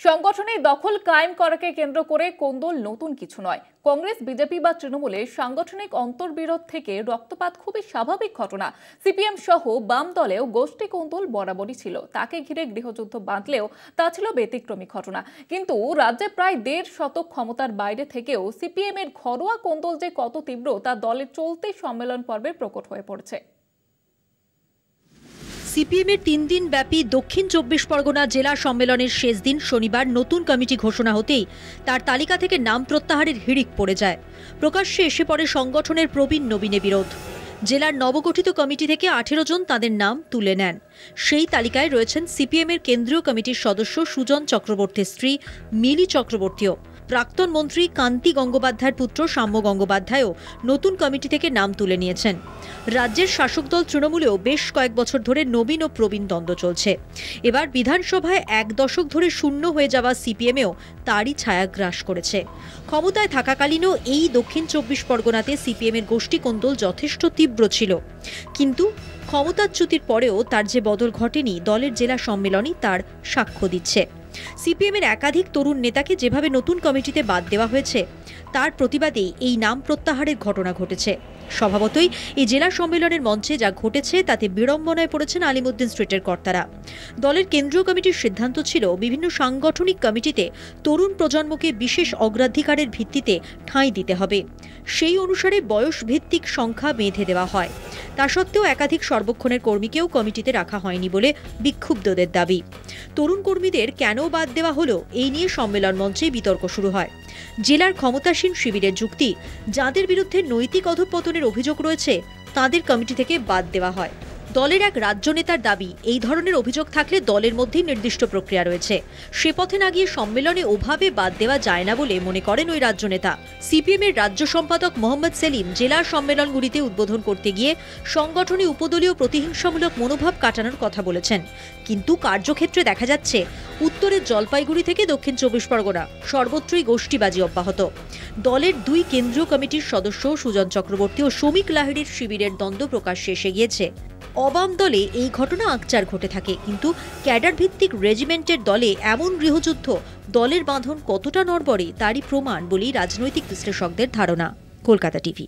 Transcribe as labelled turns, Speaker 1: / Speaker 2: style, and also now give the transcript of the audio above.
Speaker 1: সংগঠনে দখল কায়েম করাকে কেন্দ্র করে কোন্দল নতুন কিছু নয়। কংগ্রেস, বিজেপি বা তৃণমূলে সাংগঠনিক অন্তর্বিরোধ থেকে রক্তপাত খুবই স্বাভাবিক ঘটনা। সিপিএম সহ বাম দলেও গোষ্ঠী কোন্দল বরাবরই ছিল। তাকে ঘিরে গৃহযুদ্ধ বাঁধলেও তা ছিল ব্যতিক্রমী ঘটনা। কিন্তু রাজ্যে প্রায় ১.৫ শতক ক্ষমতার বাইরে থেকেও সিপিএম এর ঘরোয়া কোন্দল যে কত তীব্র তা দলের চলতি সম্মেলন পর্বে প্রকট হয়ে পড়েছে।
Speaker 2: সিপিএমের ৩ দিন ব্যাপী দক্ষিণ ২৪ পরগনা জেলা সম্মেলনের শেষ দিন শনিবার নতুন কমিটি ঘোষণা হতেই তার তালিকা থেকে নাম প্রত্যাহারের হিড়িক পড়ে যায়। প্রকাশ্যে এসে পড়ে সংগঠনের প্রবীণ নবীনে বিরোধ। জেলার নবগঠিত কমিটি থেকে ১৮ জন তাদের নাম তুলে নেন। সেই তালিকায় রয়েছেন সিপিএমের কেন্দ্রীয় কমিটির সদস্য সুজন চক্রবর্তীর স্ত্রী মিলি চক্রবর্তীও। প্রাক্তন মন্ত্রী কান্তি গঙ্গোপাধ্যায়ের পুত্র সাম্য গঙ্গোপাধ্যায়ও নতুন কমিটি থেকে নাম তুলে নিয়েছেন। রাজ্যের শাসক দল তৃণমূলেও বেশ কয়েক বছর ধরে নবীন ও প্রবীণ দ্বন্দ্ব চলছে। এবার বিধানসভায় ১ দশক ধরে শূন্য হয়ে যাওয়া সিপিএমেও তারই ছায়া গ্রাস করেছে। ক্ষমতায় থাকাকালীনও এই দক্ষিণ ২৪ পরগনাতে সিপিএমের গোষ্ঠী কোন্দল যথেষ্ট তীব্র ছিল। কিন্তু ক্ষমতাচ্যুতির পরেও তার যে বদল ঘটেনি, দলের জেলা সম্মেলনই তার সাক্ষ্য দিচ্ছে। সিপিএমের একাধিক তরুণ নেতাকে যেভাবে নতুন কমিটিতে বাদ দেওয়া হয়েছে, তার প্রতিবাদেই এই নাম প্রত্যাহারের ঘটনা ঘটেছে। স্বভাবতই এই জেলা সম্মেলনের মঞ্চে যা ঘটেছে তাতে বিড়ম্বনায় পড়েছেন আলিমুদ্দিন স্ট্রিটের কর্তারা। দলের কেন্দ্রীয় কমিটির সিদ্ধান্ত ছিল বিভিন্ন সাংগঠনিক কমিটিতে তরুণ প্রজন্মকে বিশেষ অগ্রাধিকারের ভিত্তিতে ঠাঁই দিতে হবে। সেই অনুসারে বয়স ভিত্তিক সংখ্যা বেঁধে দেওয়া হয়। তা সত্ত্বেও একাধিক সর্বক্ষণের কর্মীকেও কমিটিতে রাখা হয়নি বলে বিক্ষুব্ধদের দাবি। তরুণ কর্মীদের কেন বাদ দেওয়া হলো, এই নিয়ে সম্মেলন মঞ্চে বিতর্ক শুরু হয়। জেলার ক্ষমতাসীন শিবিরের যুক্তি, যাদের বিরুদ্ধে নৈতিক অধঃপতনের অভিযোগ রয়েছে তাদের কমিটি থেকে বাদ দেওয়া হয়। দলের এক রাজ্য নেতার দাবি, এই ধরনের অভিযোগ থাকলে দলের মধ্যেই নির্দিষ্ট প্রক্রিয়া রয়েছে, সে পথে না গিয়ে সম্মেলনে ওভাবে বাদ দেওয়া যায় না বলে মনে করেন ওই রাজ্য নেতা। সিপিএমের রাজ্য সম্পাদক মোহাম্মদ সেলিম জেলা সম্মেলনগুলিতে উদ্বোধন করতে গিয়ে সংগঠনে উপদলীয় প্রতিহিংসামূলক মনোভাব কাটানোর কথা বলেছেন। কিন্তু কার্যক্ষেত্রে দেখা যাচ্ছে উত্তরের জলপাইগুড়ি থেকে দক্ষিণ ২৪ পরগনা সর্বত্রই গোষ্ঠীবাজি অব্যাহত। দলের ২ কেন্দ্রীয় কমিটির সদস্য সুজন চক্রবর্তী ও শ্রমিক লাহিড়ির শিবিরের দ্বন্দ্ব প্রকাশ্যে এসে গিয়েছে। অবাম দলে এই ঘটনা আকচার ঘটে থাকে, কিন্তু ক্যাডার ভিত্তিক রেজিমেন্টের দলে এমন গৃহযুদ্ধ দলের বাঁধন কতটা নড়বড়ে তারই প্রমাণ বলেই রাজনৈতিক বিশ্লেষকদের ধারণা। কলকাতা টিভি।